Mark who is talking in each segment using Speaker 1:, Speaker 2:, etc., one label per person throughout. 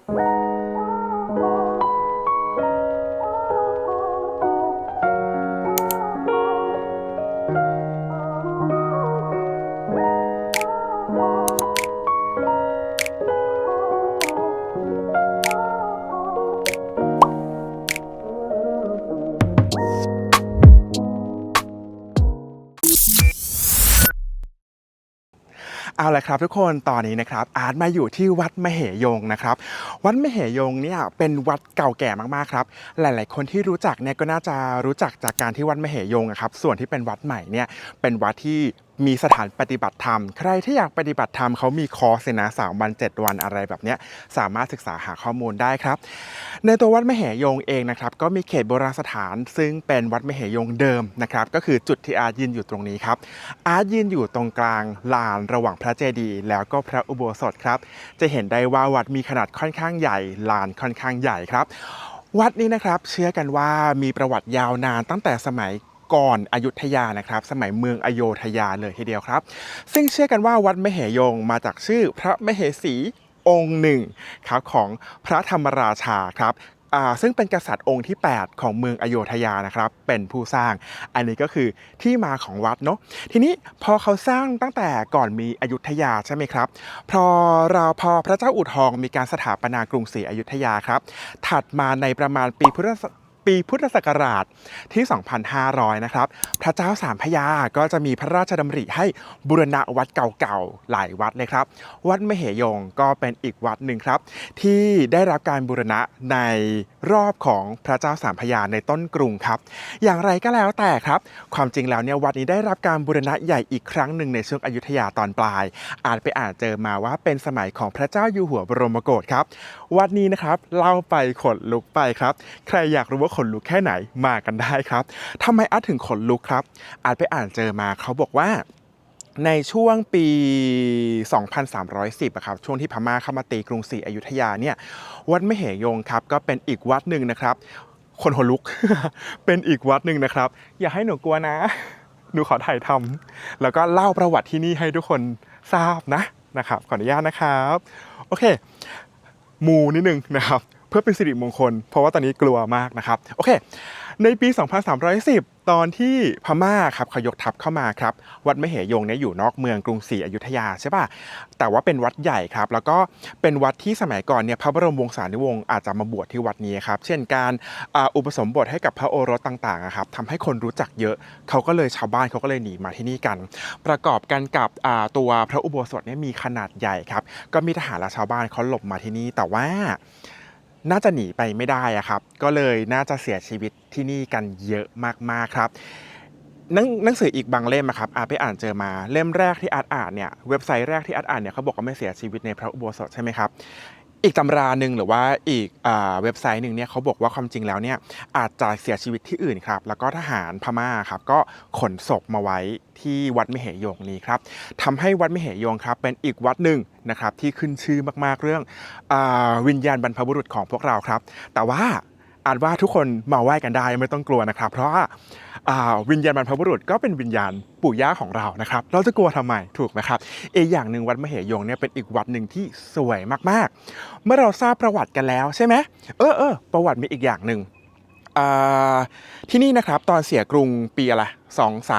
Speaker 1: เอาละครับทุกคนตอนนี้นะครับอาร์ตมาอยู่ที่วัดมเหยงนะครับวัดมเหยงเนี่ยเป็นวัดเก่าแก่มากๆครับหลายๆคนที่รู้จักเนี่ยก็น่าจะรู้จักจากการที่วัดมเหยงครับส่วนที่เป็นวัดใหม่เนี่ยเป็นวัดที่มีสถานปฏิบัติธรรมใครที่อยากปฏิบัติธรรมเขามีคอร์สนะ3 วัน 7 วันอะไรแบบเนี้ยสามารถศึกษาหาข้อมูลได้ครับในตัววัดมเหยงเองนะครับก็มีเขตโบราณสถานซึ่งเป็นวัดมเหยงเดิมนะครับก็คือจุดที่อาร์ตยืนอยู่ตรงนี้ครับอาร์ตยืนอยู่ตรงกลางลานระหว่างพระเจดีย์แล้วก็พระอุโบสถครับจะเห็นได้ว่าวัดมีขนาดค่อนข้างใหญ่ลานค่อนข้างใหญ่ครับวัดนี้นะครับเชื่อกันว่ามีประวัติยาวนานตั้งแต่สมัยก่อนอยุธยานะครับสมัยเมืองอโยธยาเลยทีเดียวครับซึ่งเชื่อกันว่าวัดมเหยงมาจากชื่อพระมเหสีองค์หนึ่งครับของพระธรรมราชาครับซึ่งเป็นกษัตริย์องค์ที่8ของเมืองอโยธยานะครับเป็นผู้สร้างอันนี้ก็คือที่มาของวัดเนาะทีนี้พอเขาสร้างตั้งแต่ก่อนมีอยุธยาใช่ไหมครับพอพระเจ้าอู่ทองมีการสถาปนากรุงศรีอยุธยาครับถัดมาในประมาณปีพุทธศักราชที่ 2,500 นะครับพระเจ้าสามพระยาก็จะมีพระราชดำริให้บูรณะวัดเก่าๆหลายวัดเลยครับวัดมเหยงก็เป็นอีกวัดหนึ่งครับที่ได้รับการบูรณะในรอบของพระเจ้าสามพระยาในต้นกรุงครับอย่างไรก็แล้วแต่ครับความจริงแล้วเนี่ยวัดนี้ได้รับการบูรณะใหญ่อีกครั้งหนึ่งในช่วงอยุธยาตอนปลายอ่านไปเจอมาว่าเป็นสมัยของพระเจ้าอยู่หัวบรมโกศครับวัดนี้นะครับเล่าไปขนลุกไปครับใครอยากรู้ว่าขนลุกแค่ไหนมากันได้ครับทำไมอาร์ตถึงขนลุกครับอาร์ตไปเจอมาเขาบอกว่าในช่วงปี 2310ครับช่วงที่พม่าเข้ามาตีกรุงศรีอยุธยาเนี่ยวัดมเหยงครับก็เป็นอีกวัดหนึ่งนะครับคนขนลุก เป็นอีกวัดหนึ่งนะครับอย่าให้หนูกลัวนะหนูขอถ่ายทำแล้วก็เล่าประวัติที่นี่ให้ทุกคนทราบนะครับขออนุญาตนะครับโอเคมูนิดนึงนะครับเพื่อเป็นสิริมงคลเพราะว่าตอนนี้กลัวมากนะครับโอเคในปี 2310 ตอนที่พม่าครับเขายกทัพเข้ามาครับวัดมเหยงเนี่ยอยู่นอกเมืองกรุงศรีอยุธยาใช่ป่ะแต่ว่าเป็นวัดใหญ่ครับแล้วก็เป็นวัดที่สมัยก่อนเนี่ยพระบรมวงศานุวงศ์อาจจะมาบวชที่วัดนี้ครับเช่นการอุปสมบทให้กับพระโอรสต่างๆครับทำให้คนรู้จักเยอะเขาก็เลยชาวบ้านเขาก็เลยหนีมาที่นี่กันประกอบกันกับตัวพระอุโบสถเนี่ยมีขนาดใหญ่ครับก็มีทหารและชาวบ้านเขาหลบมาที่นี่แต่ว่าน่าจะหนีไปไม่ได้ครับก็เลยน่าจะเสียชีวิตที่นี่กันเยอะมากๆครับหนังสืออีกบางเล่มครับอาร์ตไปเจอมาเล่มแรกที่อาร์ตอ่านเนี่ยเว็บไซต์แรกที่อาร์ตอ่านเนี่ยเขาบอกว่าไม่เสียชีวิตในพระอุโบสถใช่ไหมครับอีกตำราหนึ่งหรือว่าอีกเว็บไซต์หนึ่งเนี่ยเขาบอกว่าความจริงแล้วเนี่ยอาจจะเสียชีวิตที่อื่นครับแล้วก็ทหารพม่าครับก็ขนศพมาไว้ที่วัดมเหยงนี้ครับทำให้วัดมเหยงครับเป็นอีกวัดหนึ่งนะครับที่ขึ้นชื่อมากๆเรื่องวิญญาณบรรพบุรุษของพวกเราครับแต่ว่าอ่านว่าทุกคนมาไหว้กันได้ไม่ต้องกลัวนะครับเพราะว่าวิญญาณบรรพบุรุษก็เป็นวิญญาณปู่ย่าของเรานะครับเราจะกลัวทำไมถูกไหมครับอีกอย่างหนึ่งวัดมเหยงเนี่ยเป็นอีกวัดหนึ่งที่สวยมากๆเมื่อเราทราบประวัติกันแล้วใช่ไหมประวัติมีอีกอย่างหนึ่งที่นี่นะครับตอนเสียกรุงปีอะไร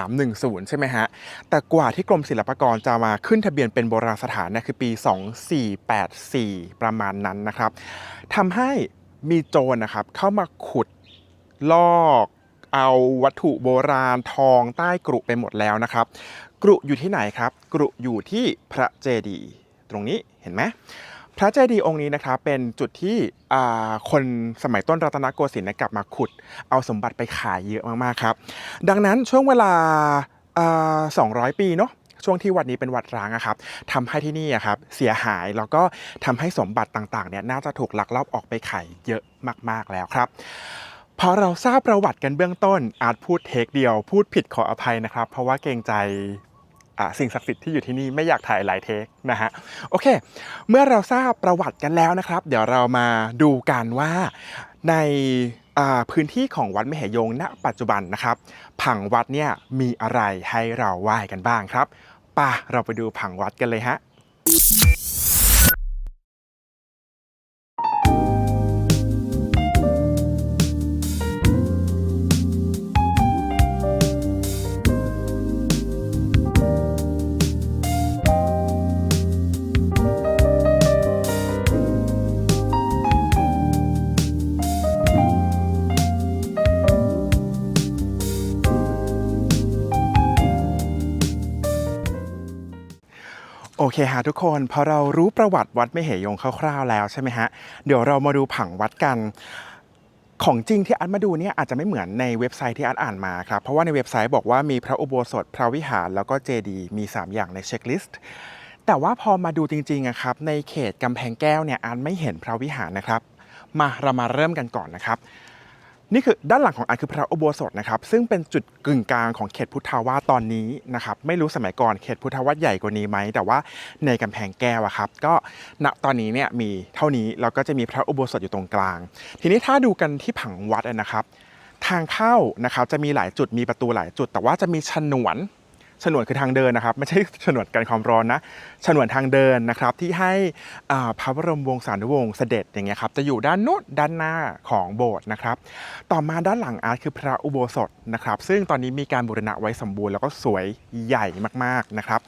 Speaker 1: 2310ใช่ไหมฮะแต่กว่าที่กรมศิลปากรจะมาขึ้นทะเบียนเป็นโบราณสถานเนี่ยคือปี2484ประมาณนั้นนะครับทำให้มีโจรนะครับเข้ามาขุดลอกเอาวัตถุโบราณทองใต้กรุไปหมดแล้วนะครับกรุอยู่ที่ไหนครับกรุอยู่ที่พระเจดีย์ตรงนี้เห็นไหมพระเจดีย์องค์นี้นะครับเป็นจุดที่คนสมัยต้นรัตนโกสินทร์กลับมาขุดเอาสมบัติไปขายเยอะมากๆครับดังนั้นช่วงเวลา200 ปีเนาะช่วงที่วัดนี้เป็นวัดร้างครับทำให้ที่นี่ครับเสียหายแล้วก็ทำให้สมบัติต่างๆเนี่ยน่าจะถูกลักลอบออกไปขายเยอะมากๆแล้วครับพอเราทราบประวัติกันเบื้องต้นอาจพูดเทคเดียวพูดผิดขออภัยนะครับเพราะว่าเกรงใจสิ่งศักดิ์สิทธิ์ที่อยู่ที่นี่ไม่อยากถ่ายหลายเทคนะฮะโอเคเมื่อเราทราบประวัติกันแล้วนะครับเดี๋ยวเรามาดูกันว่าในพื้นที่ของวัดมเหยงณปัจจุบันนะครับผังวัดเนี่ยมีอะไรให้เราไหว้กันบ้างครับเราไปดูผังวัดกันเลยฮะ เคฮะทุกคนพอเรารู้ประวัติวัดไม่เหยงคร่าวๆแล้วใช่ไหมฮะเดี๋ยวเรามาดูผังวัดกันของจริงที่อัดมาดูเนี่ยอาจจะไม่เหมือนในเว็บไซต์ที่อัดอ่านมาครับเพราะว่าในเว็บไซต์บอกว่ามีพระอุโบสถพระวิหารแล้วก็เจดีย์มี3อย่างในเช็คลิสต์แต่ว่าพอมาดูจริงๆอะครับในเขตกำแพงแก้วเนี่ยอัดไม่เห็นพระวิหารนะครับเรามาเริ่มกันก่อนนะครับนี่คือด้านหลังของอันคือพระอุโบสถนะครับซึ่งเป็นจุดกึ่งกลางของเขตพุทธาวาสตอนนี้นะครับไม่รู้สมัยก่อนเขตพุทธาวาสใหญ่กว่านี้ไหมแต่ว่าในกำแพงแก้วอะครับก็ณตอนนี้เนี่ยมีเท่านี้แล้วก็จะมีพระอุโบสถอยู่ตรงกลางทีนี้ถ้าดูกันที่ผังวัดนะครับทางเข้านะครับจะมีหลายจุดมีประตูหลายจุดแต่ว่าจะมีฉนวนคือทางเดินนะครับไม่ใช่ฉนวนกันความร้อนนะฉนวนทางเดินนะครับที่ให้พระบรมวงศานุวงศ์เสด็จอย่างเงี้ยครับจะอยู่ด้านโน้นด้านหน้าของโบสถ์นะครับต่อมาด้านหลังอาร์ตคือพระอุโบสถนะครับซึ่งตอนนี้มีการบูรณะไว้สมบูรณ์แล้วก็สวยใหญ่มากๆนะครับ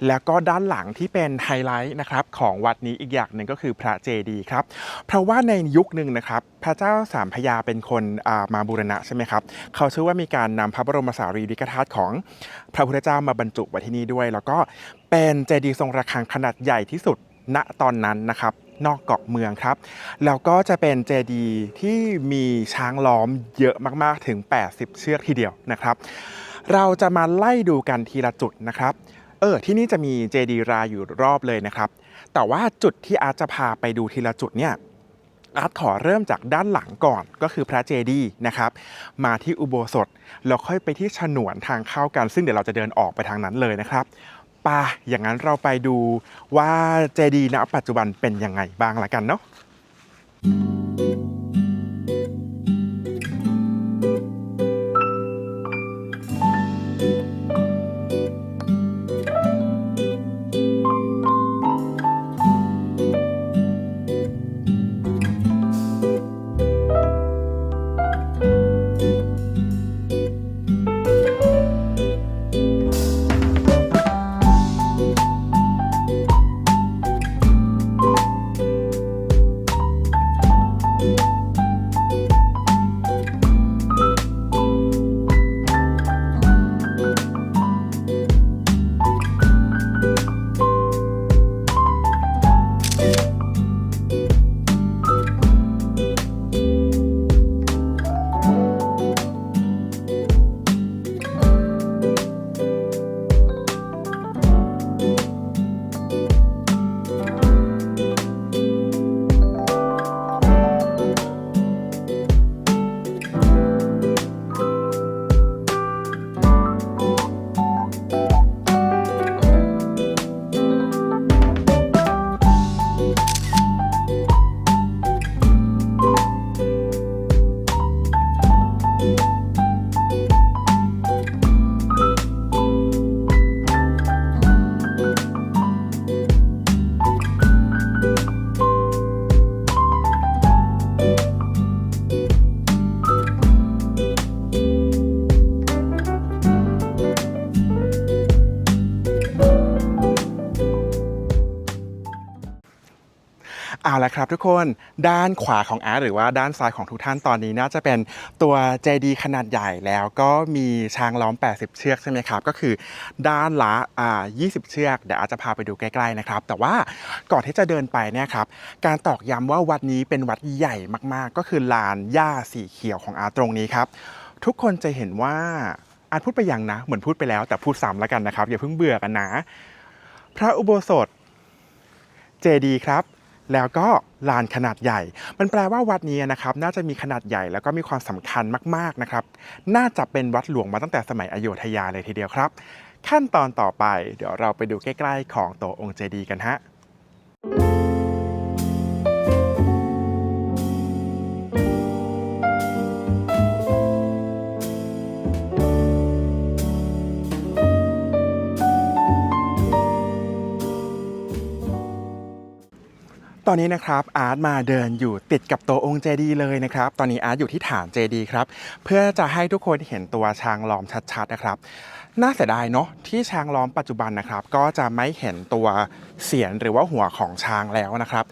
Speaker 1: แล้วก็ด้านหลังที่เป็นไฮไลท์นะครับของวัดนี้อีกอย่างหนึ่งก็คือพระเจดีย์ครับเพราะว่าในยุคหนึ่งนะครับพระเจ้าสามพระยาเป็นคนมาบูรณะใช่ไหมครับเขาเชื่อว่ามีการนำพระบรมสารีริกธาตุของพระพุทธเจ้ามาบรรจุไว้ที่นี่ด้วยแล้วก็เป็นเจดีย์ทรงระฆังขนาดใหญ่ที่สุดณตอนนั้นนะครับนอกเกาะเมืองครับแล้วก็จะเป็นเจดีย์ที่มีช้างล้อมเยอะมากๆถึง80เชือกทีเดียวนะครับเราจะมาไล่ดูกันทีละจุดนะครับที่นี่จะมีเจดีย์ราอยู่รอบเลยนะครับแต่ว่าจุดที่อาร์ตจะพาไปดูทีละจุดเนี่ยอาร์ตขอเริ่มจากด้านหลังก่อนก็คือพระเจดีย์นะครับมาที่อุโบสถแล้วค่อยไปที่ฉนวนทางเข้ากันซึ่งเดี๋ยวเราจะเดินออกไปทางนั้นเลยนะครับอย่างนั้นเราไปดูว่าเจดีย์ณปัจจุบันเป็นยังไงบ้างละกันเนาะเอาละครับทุกคนด้านขวาของอาร์ตหรือว่าด้านซ้ายของทุกท่านตอนนี้น่าจะเป็นตัวเจดีย์ขนาดใหญ่แล้วก็มีช้างล้อม80เชือกใช่ไหมครับก็คือด้านละ20เชือกเดี๋ยวอาจจะพาไปดูใกล้ๆนะครับแต่ว่าก่อนที่จะเดินไปเนี่ยครับการตอกย้ำว่าวัดนี้เป็นวัดใหญ่มากๆก็คือลานหญ้าสีเขียวของอาร์ตตรงนี้ครับทุกคนจะเห็นว่าอาร์ตพูดไปยังนะเหมือนพูดไปแล้วแต่พูดซ้ำแล้วกันนะครับอย่าเพิ่งเบื่อกันนะพระอุโบสถเจดีย์ครับแล้วก็ลานขนาดใหญ่มันแปลว่าวัดนี้นะครับน่าจะมีขนาดใหญ่แล้วก็มีความสำคัญมากๆนะครับน่าจะเป็นวัดหลวงมาตั้งแต่สมัยอโยธยาเลยทีเดียวครับขั้นตอนต่อไปเดี๋ยวเราไปดูใกล้ๆของตัวองค์เจดีย์กันฮะ ตอนนี้นะครับอาร์ตมาเดินอยู่ติดกับตัวองค์เจดีย์เลยนะครับตอนนี้อาร์ตอยู่ที่ฐานเจดีย์ครับเพื่อจะให้ทุกคนเห็นตัวช้างล้อมชัดๆนะครับน่าเสียดายเนาะที่ช้างล้อมปัจจุบันนะครับก็จะไม่เห็นตัวเสียนหรือว่าหัวของช้างแล้วนะครับ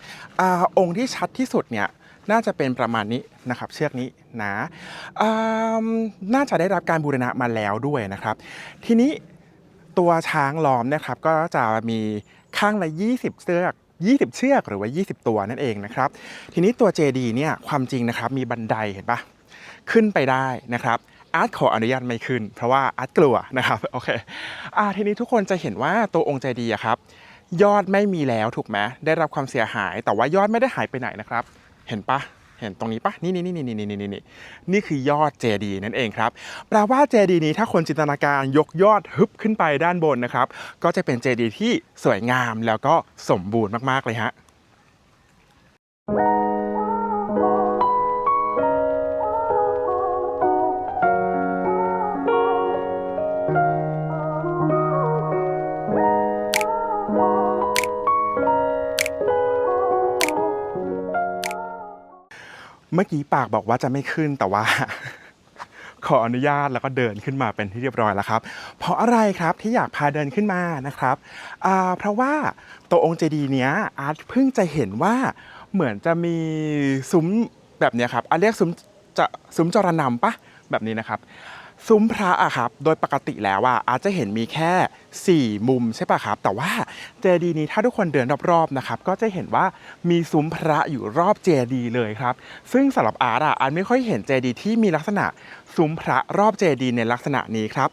Speaker 1: องค์ที่ชัดที่สุดเนี่ยน่าจะเป็นประมาณนี้นะครับเชือกนี้นะน่าจะได้รับการบูรณะมาแล้วด้วยนะครับทีนี้ตัวช้างล้อมนะครับก็จะมี ข้างละ20เชือก20 เชือกหรือว่า20 ตัวนั่นเองนะครับทีนี้ตัวเจดีย์เนี่ยความจริงนะครับมีบันไดเห็นปะขึ้นไปได้นะครับอาร์ตขออนุญาตไม่ขึ้นเพราะว่าอาร์ตกลัวนะครับโอเคทีนี้ทุกคนจะเห็นว่าตัวองค์เจดีย์ครับยอดไม่มีแล้วถูกไหมได้รับความเสียหายแต่ว่ายอดไม่ได้หายไปไหนนะครับเห็นปะเห็นตรงนี้ปะนี่คือยอดเจดีย์นั่นเองครับแปลว่าเจดีย์นี้ถ้าคนจินตนาการยกยอดฮึบขึ้นไปด้านบนนะครับก็จะเป็นเจดีย์ที่สวยงามแล้วก็สมบูรณ์มากๆเลยฮะเมื่อกี้ปากบอกว่าจะไม่ขึ้นแต่ว่า ขออนุญาตแล้วก็เดินขึ้นมาเป็นที่เรียบร้อยแล้วครับเพราะอะไรครับที่อยากพาเดินขึ้นมานะครับเพราะว่าตัวองค์เจดีย์เนี้ยอาร์ตเพิ่งจะเห็นว่าเหมือนจะมีซุ้มแบบเนี้ยครับเรียกซุ้มจรนำปะแบบนี้นะครับซุ้มพระอะครับโดยปกติแล้วอาจจะเห็นมีแค่4มุมใช่ปะครับแต่ว่าเจดีย์นี้ถ้าทุกคนเดินรอบๆนะครับก็จะเห็นว่ามีซุ้มพระอยู่รอบเจดีย์เลยครับซึ่งสำหรับอาร์ตไม่ค่อยเห็นเจดีย์ที่มีลักษณะซุ้มพระรอบเจดีย์ในลักษณะนี้ครับ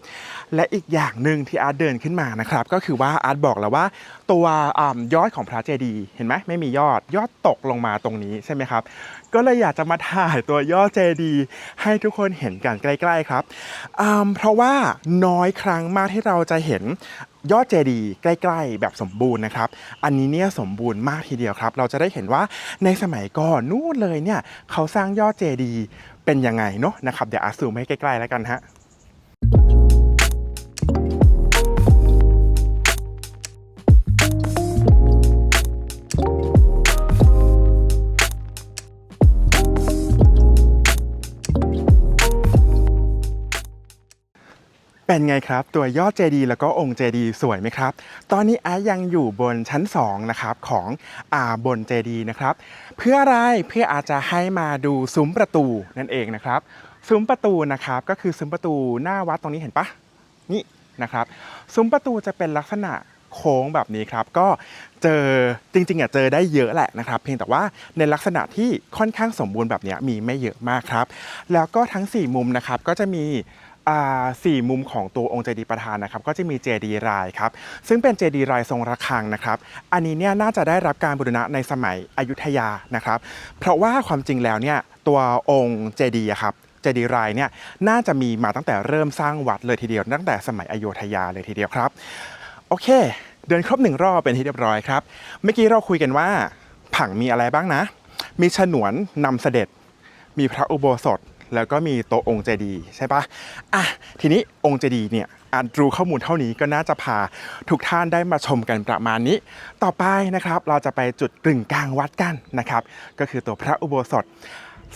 Speaker 1: และอีกอย่างหนึ่งที่อาร์ตเดินขึ้นมานะครับก็คือว่าอาร์ตบอกแล้วว่าตัวยอดของพระเจดีย์เห็นไหมไม่มียอดตกลงมาตรงนี้ใช่ไหมครับก็เลยอยากจะมาถ่ายตัวยอดเจดีย์ให้ทุกคนเห็นกันใกล้ๆครับเพราะว่าน้อยครั้งมากที่เราจะเห็นยอดเจดีย์ใกล้ๆแบบสมบูรณ์นะครับอันนี้เนี่ยสมบูรณ์มากทีเดียวครับเราจะได้เห็นว่าในสมัยก่อนนู่นเลยเนี่ยเขาสร้างยอดเจดีย์เป็นยังไงเนาะนะครับเดี๋ยวซูมให้ใกล้ๆแล้วกันฮะเป็นไงครับตัวยอดเจดีย์แล้วก็องค์เจดีย์สวยไหมครับตอนนี้อาร์ตยังอยู่บนชั้น2นะครับของบนเจดีย์นะครับเพื่ออะไรเพื่ออาจจะให้มาดูซุ้มประตูนั่นเองนะครับซุ้มประตูนะครับก็คือซุ้มประตูหน้าวัดตรงนี้เห็นปะนี่นะครับซุ้มประตูจะเป็นลักษณะโค้งแบบนี้ครับก็เจอจริงๆเจอได้เยอะแหละนะครับเพียงแต่ว่าในลักษณะที่ค่อนข้างสมบูรณ์แบบนี้มีไม่เยอะมากครับแล้วก็ทั้ง4มุมนะครับก็จะมี4มุมของตัวองค์เจดีย์ประธานนะครับก็จะมีเจดีย์รายครับซึ่งเป็นเจดีย์รายทรงระฆังนะครับอันนี้เนี่ยน่าจะได้รับการบูรณะในสมัยอยุธยานะครับเพราะว่าความจริงแล้วเนี่ยตัวองค์เจดีย์ครับเจดีย์รายเนี่ยน่าจะมีมาตั้งแต่เริ่มสร้างวัดเลยทีเดียวตั้งแต่สมัยอโยธยาเลยทีเดียวครับโอเคเดินครบ1 รอบเป็นที่เรียบร้อยครับเมื่อกี้เราคุยกันว่าผังมีอะไรบ้างนะมีฉนวนนำเสด็จมีพระอุโบสถแล้วก็มีตัวองค์เจดีย์ใช่ปะทีนี้องค์เจดีย์เนี่ยรู้ข้อมูลเท่านี้ก็น่าจะพาทุกท่านได้มาชมกันประมาณนี้ต่อไปนะครับเราจะไปจุดกึ่งกลางวัดกันนะครับก็คือตัวพระอุโบสถ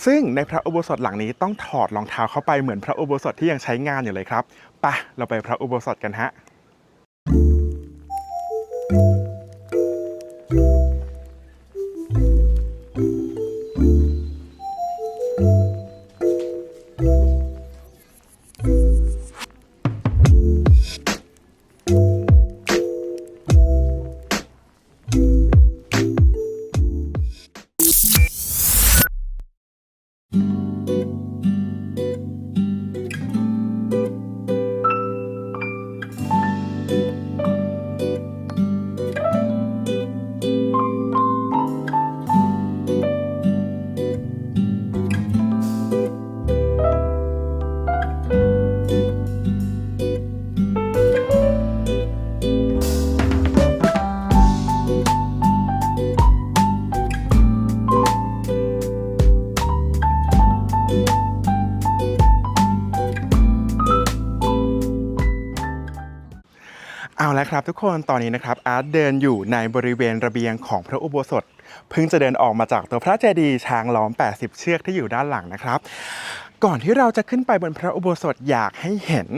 Speaker 1: ซึ่งในพระอุโบสถหลังนี้ต้องถอดรองเท้าเข้าไปเหมือนพระอุโบสถที่ยังใช้งานอยู่เลยครับไปเราไปพระอุโบสถกันฮะเอาละครับทุกคนตอนนี้นะครับอาร์ตเดินอยู่ในบริเวณระเบียงของพระอุโบสถเพิ่งจะเดินออกมาจากตัวพระเจดีย์ช้างล้อม80 เชือกที่อยู่ด้านหลังนะครับก่อนที่เราจะขึ้นไปบนพระอุโบสถอยากให้เห็น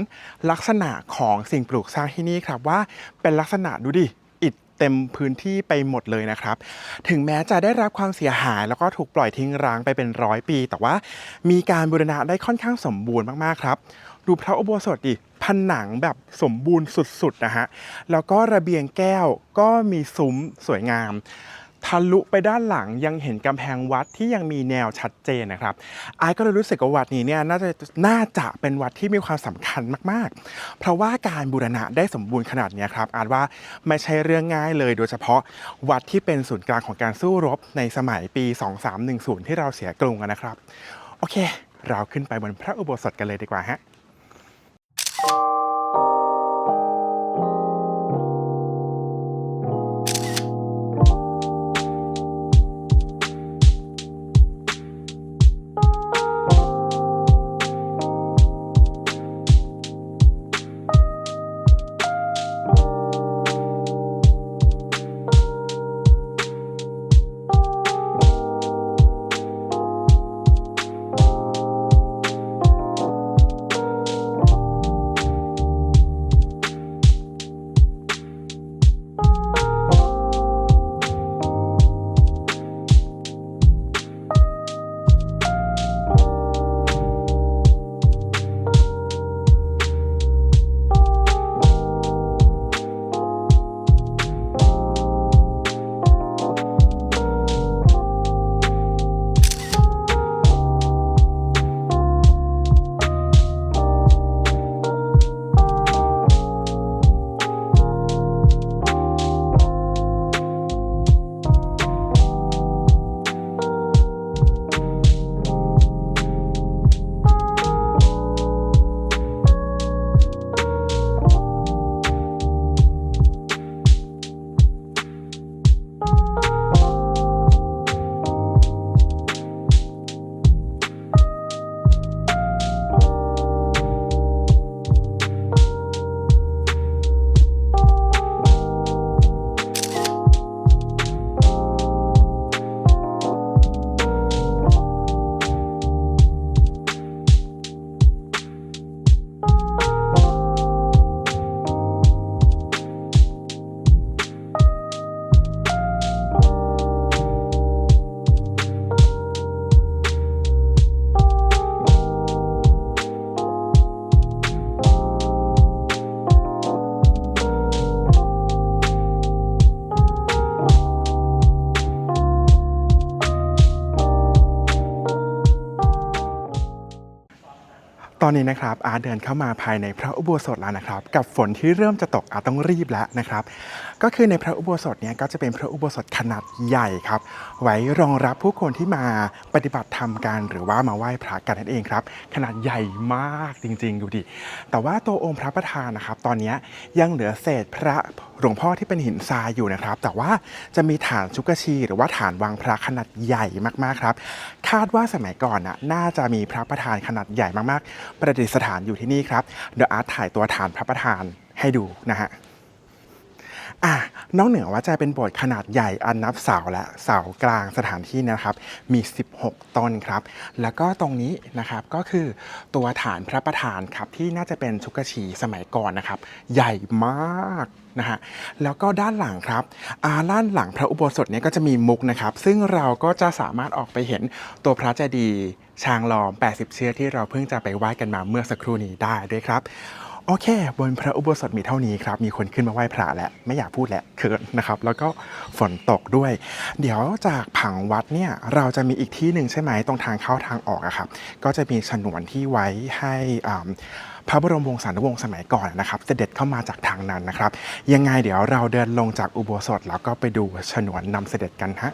Speaker 1: ลักษณะของสิ่งปลูกสร้างที่นี่ครับว่าเป็นลักษณะดูดิอิฐ เต็มพื้นที่ไปหมดเลยนะครับถึงแม้จะได้รับความเสียหายแล้วก็ถูกปล่อยทิ้งร้างไปเป็น100 ปีแต่ว่ามีการบูรณะได้ค่อนข้างสมบูรณ์มากๆครับดูพระอุโบสถดิผนังแบบสมบูรณ์สุดๆนะฮะแล้วก็ระเบียงแก้วก็มีซุ้มสวยงามทะลุไปด้านหลังยังเห็นกำแพงวัดที่ยังมีแนวชัดเจนนะครับไอ้ก็เลยรู้สึกว่าวัดนี้เนี่ยน่าจะเป็นวัดที่มีความสำคัญมากๆเพราะว่าการบูรณะได้สมบูรณ์ขนาดนี้ครับอาจว่าไม่ใช่เรื่องง่ายเลยโดยเฉพาะวัดที่เป็นศูนย์กลางของการสู้รบในสมัยปี 2310 ที่เราเสียกรุงนะครับโอเคเราขึ้นไปบนพระอุโบสถกันเลยดีกว่าฮะ ตอนนี้นะครับอาร์ตเดินเข้ามาภายในพระอุโบสถแล้วนะครับกับฝนที่เริ่มจะตกอาร์ตต้องรีบแล้วนะครับก็คือในพระอุโบสถเนี่ยก็จะเป็นพระอุโบสถขนาดใหญ่ครับไว้รองรับผู้คนที่มาปฏิบัติธรรมกันหรือว่ามาไหว้พระกันนั่นเองครับขนาดใหญ่มากจริงๆดูดิแต่ว่าตัวองค์พระประธานนะครับตอนนี้ยังเหลือเศษพระหลวงพ่อที่เป็นหินทรายอยู่นะครับแต่ว่าจะมีฐานชุกชีหรือว่าฐานวางพระขนาดใหญ่มากๆครับคาดว่าสมัยก่อนน่าจะมีพระประธานขนาดใหญ่มากๆประดิษฐานอยู่ที่นี่ครับเดี๋ยวอาร์ตถ่ายตัวฐานพระประธานให้ดูนะฮะนอกเหนือว่าจะเป็นโบสถ์ขนาดใหญ่อันนับเสาและเสากลางสถานที่นะครับมี16ต้นครับแล้วก็ตรงนี้นะครับก็คือตัวฐานพระประธานครับที่น่าจะเป็นชุกชีสมัยก่อนนะครับใหญ่มากนะฮะแล้วก็ด้านหลังครับด้านหลังพระอุโบสถเนี่ยก็จะมีมุกนะครับซึ่งเราก็จะสามารถออกไปเห็นตัวพระเจดีย์ช้างล้อม80เชือกที่เราเพิ่งจะไปไหว้กันมาเมื่อสักครู่นี้ได้ด้วยครับโอเคบนพระอุโบสถมีเท่านี้ครับมีคนขึ้นมาไหว้พระแล้วไม่อยากพูดแล้วเขินนะครับแล้วก็ฝนตกด้วยเดี๋ยวจากผังวัดเนี่ยเราจะมีอีกที่หนึ่งใช่ไหมตรงทางเข้าทางออกอะครับก็จะมีฉนวนที่ไว้ให้พระบรมวงศานุวงศ์สมัยก่อนนะครับเสด็จเข้ามาจากทางนั้นนะครับยังไงเดี๋ยวเราเดินลงจากอุโบสถแล้วก็ไปดูฉนวนนำเสด็จกันฮะ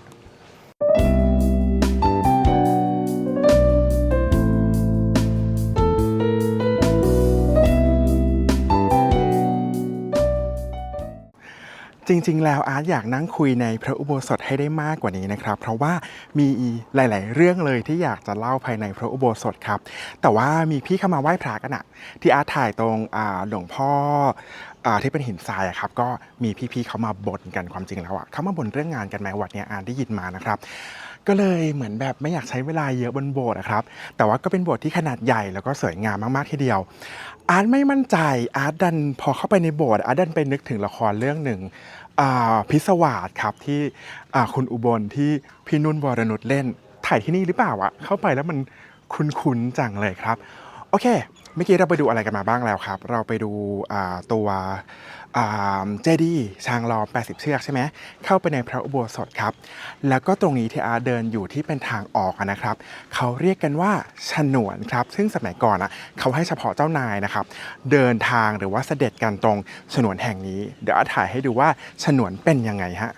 Speaker 1: จริงๆแล้วอาร์ตอยากนั่งคุยในพระอุโบสถให้ได้มากกว่านี้นะครับเพราะว่ามีหลายๆเรื่องเลยที่อยากจะเล่าภายในพระอุโบสถครับแต่ว่ามีพี่เข้ามาไหว้พระกันที่อาร์ตถ่ายตรงหลวงพ่อที่เป็นหินทรายครับก็มีพี่ๆเขามาบ่นกันความจริงแล้วเขามาบ่นเรื่องงานกันไหมวัดเนี้ยอาร์ตได้ยินมานะครับก็เลยเหมือนแบบไม่อยากใช้เวลาเยอะบนโบสถ์ครับแต่ว่าก็เป็นโบสถ์ที่ขนาดใหญ่แล้วก็สวยงามมากๆทีเดียวอาร์ตไม่มั่นใจอาร์ตดันพอเข้าไปในโบสถ์อาร์ตดันไปนึกถึงละครเรื่องหนึ่ง พิศวาสครับที่คุณอุบลที่พี่นุ่นวรนุชเล่นถ่ายที่นี่หรือเปล่าอะเข้าไปแล้วมันคุ้นๆจังเลยครับโอเคเมื่อกี้เราไปดูอะไรกันมาบ้างแล้วครับเราไปดูตัวเจดีย์ช้างล้อม80 เชือกใช่ไหมเข้าไปในพระอุโบสถครับแล้วก็ตรงนี้ที่อาเดินอยู่ที่เป็นทางออกนะครับเขาเรียกกันว่าฉนวนครับซึ่งสมัยก่อนเขาให้เฉพาะเจ้านายนะครับเดินทางหรือว่าเสด็จกันตรงฉนวนแห่งนี้เดี๋ยวอาถ่ายให้ดูว่าฉนวนเป็นยังไงฮะ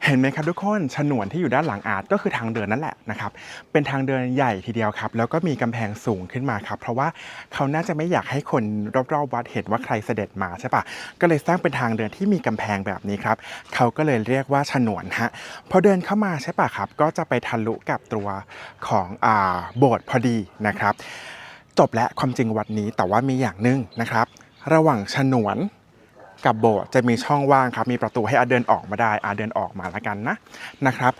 Speaker 1: เห็นไหมครับทุกคนฉนวนที่อยู่ด้านหลังอาร์ตก็คือทางเดินนั่นแหละนะครับเป็นทางเดินใหญ่ทีเดียวครับแล้วก็มีกำแพงสูงขึ้นมาครับเพราะว่าเขาน่าจะไม่อยากให้คนรอบๆวัดเห็นว่าใครเสด็จมาใช่ปะก็เลยสร้างเป็นทางเดินที่มีกำแพงแบบนี้ครับเขาก็เลยเรียกว่าฉนวนฮะพอเดินเข้ามาใช่ปะครับก็จะไปทะลุกับตัวของโบสถ์พอดีนะครับจบแล้วความจริงวัดนี้แต่ว่ามีอย่างหนึ่งนะครับระหว่างฉนวนกับโบสถ์จะมีช่องว่างครับมีประตูให้อาเดินออกมาได้เดินออกมาแล้วกันนะครับ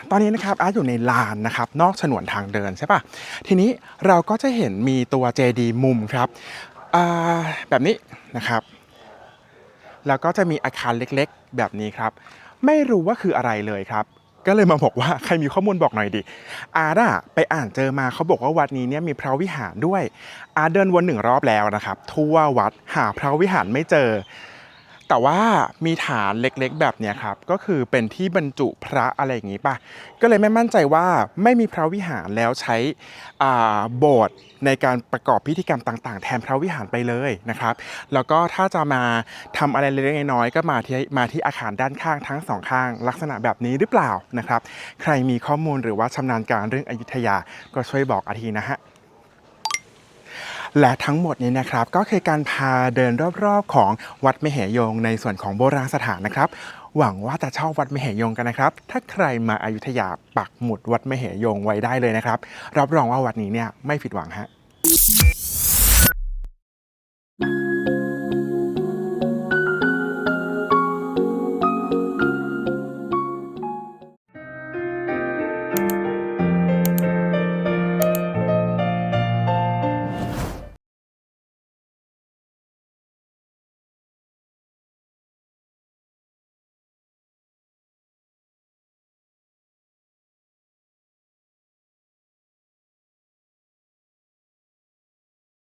Speaker 1: ตอนนี้นะครับอยู่ในลานนะครับนอกฉนวนทางเดินใช่ปะทีนี้เราก็จะเห็นมีตัวเจดีย์มุมครับแบบนี้นะครับแล้วก็จะมีอาคารเล็กๆแบบนี้ครับไม่รู้ว่าคืออะไรเลยครับก็เลยมาบอกว่าใครมีข้อมูลบอกหน่อยดิไปอ่านเจอมาเขาบอกว่าวัดนี้เนี่ยมีพระวิหารด้วยเดินวน1 รอบแล้วนะครับทั่ววัดหาพระวิหารไม่เจอแต่ว่ามีฐานเล็กๆแบบเนี้ยครับก็คือเป็นที่บรรจุพระอะไรอย่างงี้ป่ะก็เลยไม่มั่นใจว่าไม่มีพระวิหารแล้วใช้โบสถ์ในการประกอบพิธีกรรมต่างๆแทนพระวิหารไปเลยนะครับแล้วก็ถ้าจะมาทำอะไรเล็กๆน้อยๆก็มาที่อาคารด้านข้างทั้งสองข้างลักษณะแบบนี้หรือเปล่านะครับใครมีข้อมูลหรือว่าชำนาญการเรื่องอยุธยาก็ช่วยบอกอาทีนะฮะและทั้งหมดนี้นะครับก็คือการพาเดินรอบๆของวัดมเหยงในส่วนของโบราณสถานนะครับหวังว่าจะชอบวัดมเหยงกันนะครับถ้าใครมาอยุธยาปักหมุดวัดมเหยงไว้ได้เลยนะครับรับรองว่าวัดนี้เนี่ยไม่ผิดหวังฮะ